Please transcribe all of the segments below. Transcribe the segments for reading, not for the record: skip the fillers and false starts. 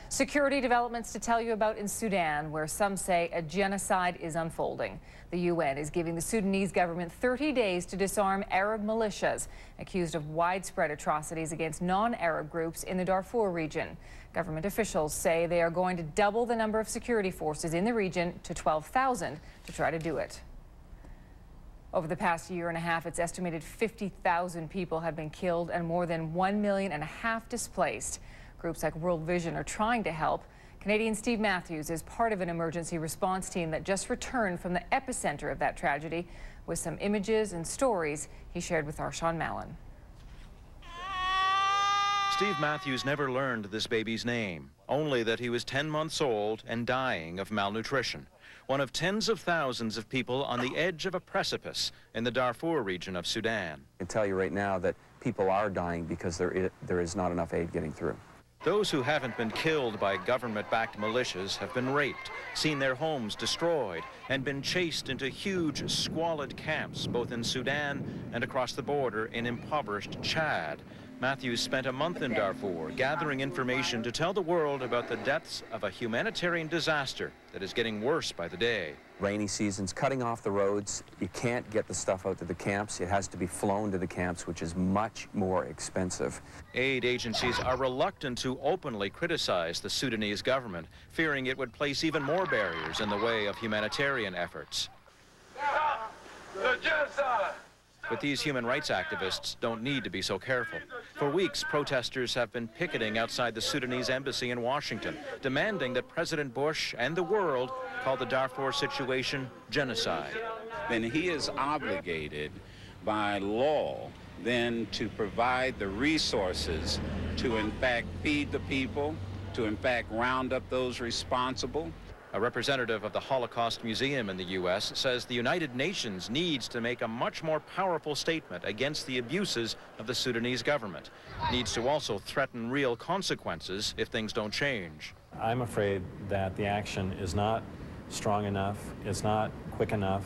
Security developments to tell you about in Sudan, where some say a genocide is unfolding. The UN is giving the Sudanese government 30 days to disarm Arab militias accused of widespread atrocities against non-Arab groups in the Darfur region. Government officials say they are going to double the number of security forces in the region to 12,000 to try to do it. Over the past year and a half, it's estimated 50,000 people have been killed and more than 1.5 million displaced. Groups like World Vision are trying to help. Canadian Steve Matthews is part of an emergency response team that just returned from the epicenter of that tragedy with some images and stories he shared with our Sean Mallon. Steve Matthews never learned this baby's name, only that he was 10 months old and dying of malnutrition. One of tens of thousands of people on the edge of a precipice in the Darfur region of Sudan. I can tell you right now that people are dying because there is not enough aid getting through. Those who haven't been killed by government-backed militias have been raped, seen their homes destroyed, and been chased into huge, squalid camps, both in Sudan and across the border in impoverished Chad. Matthews spent a month in Darfur gathering information to tell the world about the depths of a humanitarian disaster that is getting worse by the day. Rainy seasons, cutting off the roads. You can't get the stuff out to the camps. It has to be flown to the camps, which is much more expensive. Aid agencies are reluctant to openly criticize the Sudanese government, fearing it would place even more barriers in the way of humanitarian efforts. The genocide! But these human rights activists don't need to be so careful. For weeks, protesters have been picketing outside the Sudanese embassy in Washington, demanding that President Bush and the world call the Darfur situation genocide. Then he is obligated by law then to provide the resources to in fact feed the people, to in fact round up those responsible. A representative of the Holocaust Museum in the U.S. says the United Nations needs to make a much more powerful statement against the abuses of the Sudanese government. Needs to also threaten real consequences if things don't change. I'm afraid that the action is not strong enough, it's not quick enough,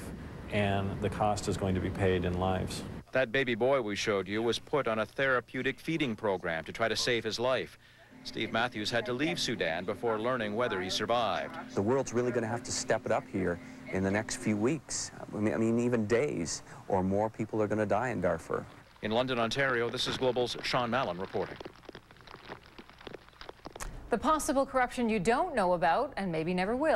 and the cost is going to be paid in lives. That baby boy we showed you was put on a therapeutic feeding program to try to save his life. Steve Matthews had to leave Sudan before learning whether he survived. The world's really going to have to step it up here in the next few weeks. I mean, even days, or more people are going to die in Darfur. In London, Ontario, this is Global's Sean Mallon reporting. The possible corruption you don't know about and maybe never will.